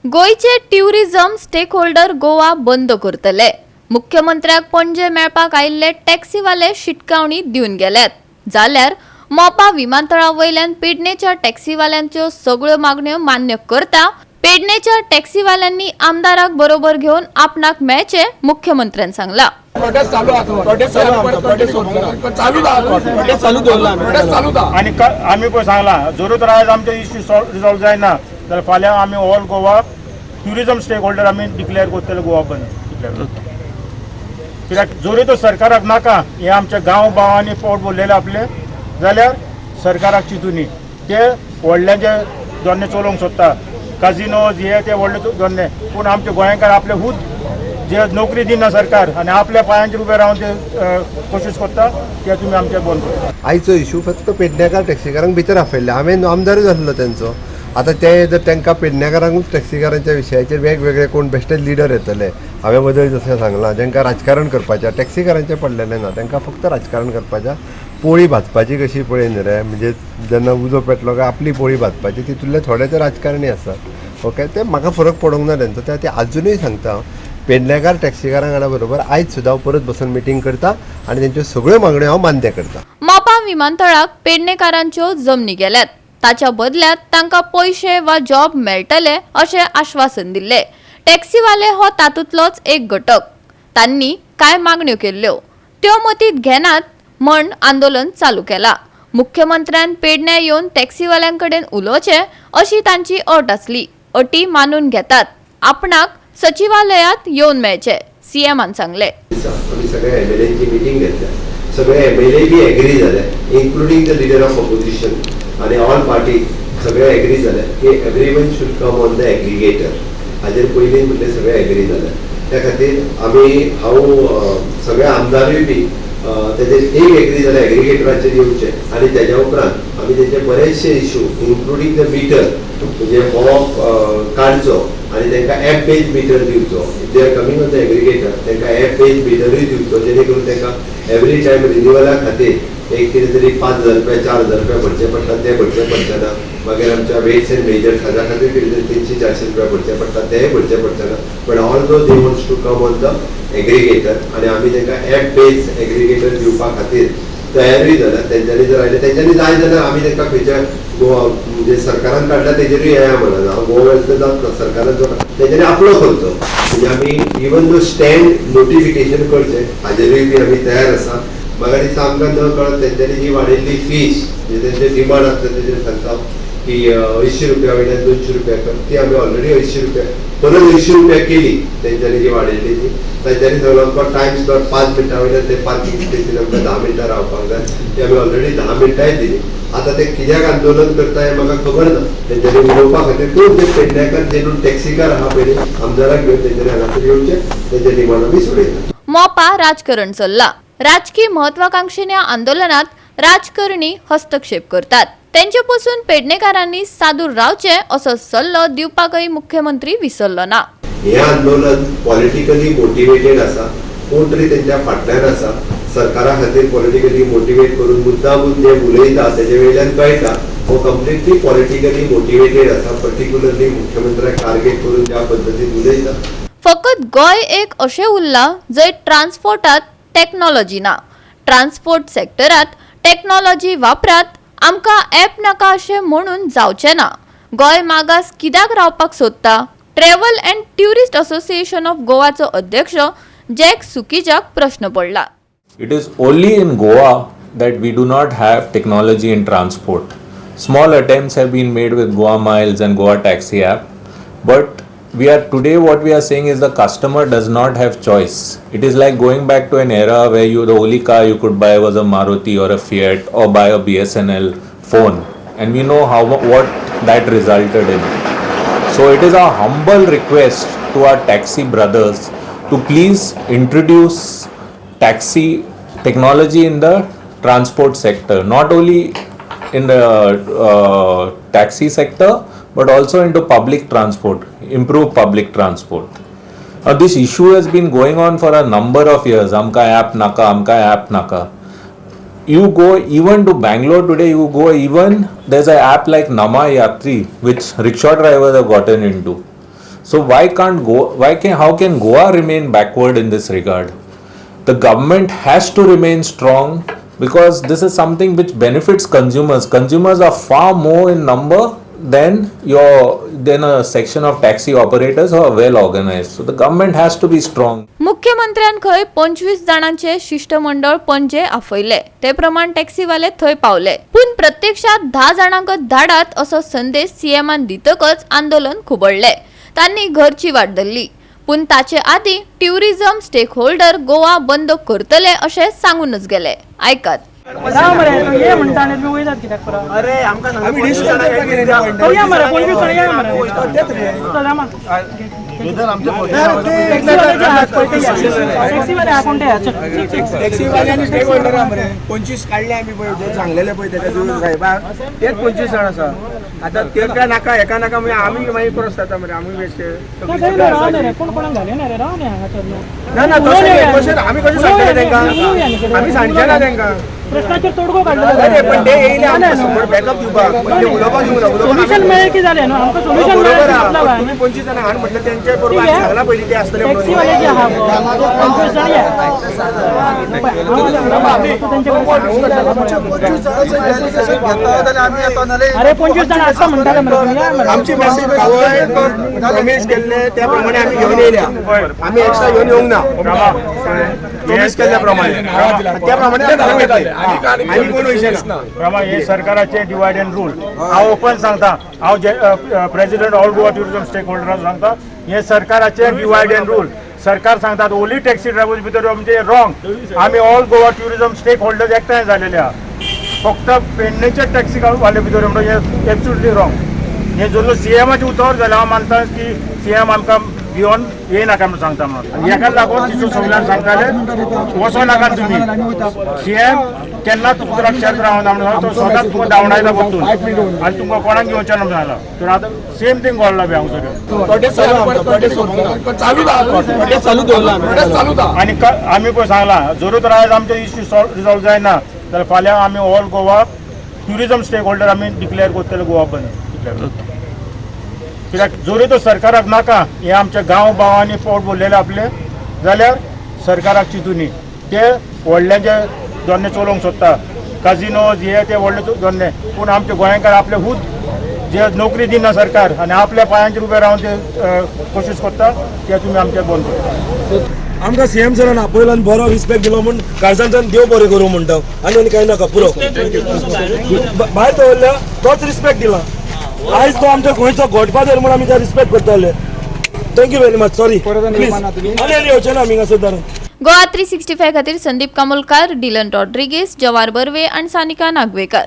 गोयचे tourism stake holder Goa बंद करतले. मुख्यमंत्र्याक पणजे मेळपाक आयिल्ले टॅक्सीवाले शिटकावणी दिवन गेल्यात. जाल्यार मोपा विमानतळा वयल्यान पेडणेच्या टॅक्सीवाल्यांच्यो सगळ्यो मागण्यो मान्य करता पेडणेच्या टॅक्सीवाल्यांनी आमदाराक बरोबर घेवन आपणाक मेळचे मुख्यमंत्र्यान सांगला. आणि आम्ही पण सांगला जरूर तर आज आमचे इश्यू रिझॉल्व जायना तर फाल्यां आम्ही all Goa tourism stakeholder आम्ही डिक्लेअर करतले गोवा बंद डिक्लेअर करता. कित्याक जरूर तर सरकाराक नाका हे आमच्या गांव भावांनी पोट भरलेले आपले जाल्यार सरकाराक चिंतुनी ते व्हडल्याचे दोन्ने चलोवंक सोदता काजिनोज हे ते व्हडले दोन्ने पूण आमचे गोंयकार आपले हूत जे नोकरी दिना सरकार आनी आपल्या पांयांचेर उबे रावन ते कोशिश करता ते तुमी आमचे बंद करता. आयचो इशू फक्त पेडणेकार टॅक्सीकारांक भितर आपयल्ले. हांवें आमदारूच आसलो तेंचो. आतां ते जर तांकां पेडणेकारांकूच टॅक्सीकारांच्या विशयाचेर वेगवेगळे कोण बेश्टे लिडर येतले. हांवें बदल जशें सांगलां तांकां राजकारण करपाचें टॅक्सीकारांचें पडलेलें ना. तांकां फक्त राजकारण करपाचें पोळी भाजपाची कशी पळयन रे म्हणजे जेन्ना उजो पेटलो काय आपली पोळी भाजपाची तितूंतले थोडे ते राजकारणी आसात. ओके ते म्हाका फरक पडोंक ना तेंचो. ते आजुनूय सांगता पेडणेकार टॅक्सीकारांक हाडा बरोबर आयज सुद्दां हांव परत बसून मिटींग करता आनी तेंच्यो सगळ्यो मागण्यो हांव मान्य करता. मोपा विमानतळाक पेडणेकारांच्यो जमनी गेल्यात. ताच्या बदल्यांत तांकां पैसे वा जॉब मेळटले अशें आश्वासन दिल्ले. टॅक्सीवाले हो तातूंतलोच एक घटक. तांणी कांय मागण्यो केल्ल्यो त्यो मतींत घेनात म्हण आंदोलन चालू केला. मुख्यमंत्र्यान पेडणे येवन टॅक्सीवाल्यांकडेन उलोवचें अशी तांची अट आसली. अटी मानून घेतात. आपणाक सचिवालयात येवन मेळचे सीएमान सांगले. आमी सगळ्या एमएलएची मिटींग घेतल्या. सगळे एमएलए बी एग्री जाले including the leader of opposition आणि ऑल पार्टी सगळे एग्री जाले की everyone should come on the aggregator. हाजेर पयलीं म्हटलें सगळे एग्री जाले. त्या खातीर आमी हांव सगळे आमदारूय बी तेजेर एक एग्री जाले एग्रिगेटराचेर येवचे आनी तेज्या उपरांत आमी तेजे बरेचशे इशू इन्क्लुडींग द मिटर म्हणजे हो काडचो आनी तांकां एप बेज मिटर दिवचो. जे are coming on the aggregator तांकां एप बेज मिटरूय दिवचो जेणे करून तांकां एवरी टायम रिन्युअला खातीर एक कितें तरी 5,000 रुपया 4,000 रुपया भरचे पडटा ते भरचे पडचना. मागीर आमच्या वेट्स एंड मेजर्स हाज्या खातीर कितें तरी 300-400 रुपया भरचे पडटा तेय भरचे पडचना. But although they wants to come on the aggregator आनी आमी तांकां एप बेज एग्रिगेटर दिवपा खातीर तयारूय जाल्यात. तेंच्यांनी जर आयले तेंच्यांनी जाय जाल्यार आमी तांकां खंयच्या गोवा म्हणजे सरकारान काडला तेजेरूय येया म्हणना. गोवा वेल्थ सरकारान जो तेंच्यांनी आपलो करचो म्हणजे आमी इवन दो स्टँड नोटिफिकेशन करचें हाजेरूय बी आमी तयार आसा. म्हाका दिसता आमकां न कळत तेंच्यांनी जी वाडयल्ली फीज म्हणजे तेंचे डिमांड आसता तेजेर सांगता की 80 रुपया वयल्यान 200 रुपया कर ती आमी ऑलरेडी 80 रुपया परत 80 रुपया केली. तेंच्यांनी जी वाडयल्ली ती तेंच्यांनी सांगलो आमकां टायम स्लॉट 5 मिनटां वयल्यान ते पार्किंग स्पेसीन आमकां 10 मिनटां रावपाक जाय ती आमी ऑलरेडी 10 मिनटांय दिली. आतां ते कित्याक आंदोलन करता हें म्हाका खबर ना. तेंच्यांनी उलोवपा खातीर पूण ते पेडणेकार जेन्ना टॅक्सीकार आहा पयलीं आमदाराक घेवन तेंच्यांनी हांगासर येवचें तेंचे डिमांड आमी सोडयता. मोपा राजकारण चल्ला. राजकीय महत्वाकांक्षेच्या आंदोलनात राजकारणी हस्तक्षेप करतात. त्यांचे पासून पेडणेकारांनी सादूर रावचे असो सल्लो दिवपाकय मुख्यमंत्री विसरलो ना. हे आंदोलन पॉलिटिकली मोटिवेटेड आसा. कोण तरी तेंच्या फाटल्यान आसा. सरकारा खातीर पॉलिटिकली मोटिवेट करून मुद्दामून जे उलयता तेजे वयल्यान कळटा हो कंप्लिटली पॉलिटिकली मोटिवेटेड आसा. पर्टिक्युलरली मुख्यमंत्र्याक टार्गेट करून ज्या पद्दतीन उलयता. फकत गोंय एक अशें उरलां जंय ट्रान्सपोर्टात टॅक्नॉलॉजी ना. ट्रान्सपोर्ट सेक्टरात टॅक्नॉलॉजी वापरात आमकां ॲप नाका अशें म्हणून जावचें ना. गोंय मागास कित्याक रावपाक सोदता? Travel and tourist association of गोवाचो अध्यक्ष जॅक सुकीजाक प्रश्न पडला. It is only in Goa that we do not have technology in transport. Small attempts have been made with Goa Miles and Goa Taxi app, but what we are saying is the customer does not have choice. It is like going back to an era where the only car you could buy was a Maruti or a Fiat or buy a BSNL phone, and we know what that resulted in. So it is our humble request to our taxi brothers to please introduce taxi technology in the transport sector, not only in the taxi sector but also into public transport, improve public transport. This issue has been going on for a number of years. Amka app naka. You go even to Bangalore today, there's an app like Nama Yatri which rickshaw drivers have gotten into. So how can Goa remain backward in this regard? The government has to remain strong because this is something which benefits consumers. Consumers are far more in number than a section of taxi operators who are well organized. So the government has to be strong. मुख्यमंत्र्यान खंय 25 जाणांचे शिष्टमंडळ पणजे आफयले ते प्रमाण टॅक्सीवाले थंय पावले पूण प्रत्यक्षात 10 जाणांकच धाडात असो संदेश सीएमान दितकच आंदोलन खुबळले. तांनी घरची वाट धरली पूण ताचे आदी ट्युरिझम स्टेक होल्डर गोवा बंद करतले अशें सांगूनच गेले. ऐकात. ये म्हणटा आनी तुमी वयतात कित्याक परत? अरे आमकां सांगा 25 जाणां या मरे 25 जाणां या मरे चल आमा टॅक्सीवाले हा कोणते टॅक्सीवाल्यांनी स्टेक होल्डर मरे 25 काढले आमी पळय जे सांगलेले पळय तेका दिवस साहेबाक तेच 25 जाण आसा. आता तेका नाका एका नाका मागीर आमी मागीर क्रॉस जाता मरे आमी बेश्टे कोण कोणाक घाले ना रे रावने हांगासर ना ना तशें आमी कशें सांगतले तेंकां आमी सांगचे ना तेंकां प्रश्नाचेर तोडगो काडलो अरे पण ते येयले आमकां समोर बॅकअप दिवपाक पण ते उलोवपाक दिवना सोल्युशन मेळ्ळें की जालें न्हू आमकां सोल्युशन बरोबर आहा तुम्ही 25 जाणां हाड म्हटलं तेंचे बरोबर सांगला पयलीं ते आसतले टॅक्सीवाले जे आहा 25 जाण या अरे 25 जाण आसता म्हणटाले मरे आमची मॅसेज प्रॉमिस केल्ले त्या प्रमाणे आमी घेवन येयल्या आमी एक्स्ट्रा घेवन येवंक ना प्रॉमिस केल्ल्या प्रमाणे त्या प्रमाणे आनी कोण वयचे ना. प्रमाण हे सरकाराचे डिवायड अँड रूल हांव ओपन सांगता हांव president all Goa tourism stake होल्डरांक सांगता हे सरकाराचे डिवायड अँड रूल सरकार सांगतात ओन्ली टॅक्सी ड्रायव्हर्स भितर म्हणजे रॉंग आमी all Goa tourism stakeholders एकठांय जालेले आहा फक्त पेडणेचे टॅक्सी वाले भितर म्हणजे हे एब्सोल्युटली रॉंग हे जो सीएमाचे उतर जालें हांव मानता की सीएम आमकां घेवन येयनाका म्हणून सांगता म्हणून हेका लागून तिचो सगळ्यांक सांगताले वचो नाका तुमी सीएम केन्नाच उतराक्षात रावना म्हणून तो स्वताच तुमकां धांवडायला बसून आनी तुमकां कोणाक घेवचें ना म्हणून तर आतां सेम थिंग घडला बी हांगसर आनी आमी पळय सांगलां जरूर तर आयज आमचे इश्यू रिजॉल्व जायना जाल्यार फाल्यां आमी all Goa tourism stakeholder आमी डिक्लेअर करतले गोवा बंद डिक्लेअर कित्याक जोरी तो सरकाराक नाका हे आमच्या गांव भावांनी पोट भरलेले आपले जाल्यार सरकाराक चिंतुनी ते व्हडल्याचे धंदे चलोवंक सोदता काजिनोज हे ते व्हडले धंदे पूण आमचे गोंयकार आपले खूद जे नोकरी दिना सरकार आनी आपल्या पांयांचेर उबे रावन ते कोशिश करता ते तुमी आमचे बंद करता. आमकां सीएम सरान आपयलो बरो रिस्पेक्ट दिलो म्हूण काळजांतल्यान देव बरें करूं म्हणटा आनी कांय नाका पुरो भायर दवरल्या तोच रिस्पेक्ट दिला आयज तो आमच्या गोंयचो गॉडफादर म्हणून आमी त्या रिस्पेक्ट करताले. Thank you very much sorry please आनी येवचें ना आमी हांगासर धरून. गोवा 365 खातीर संदीप कामोलकार, डिलन रॉड्रिगीस, जवार बर्वे आनी सानिका नागवेकर.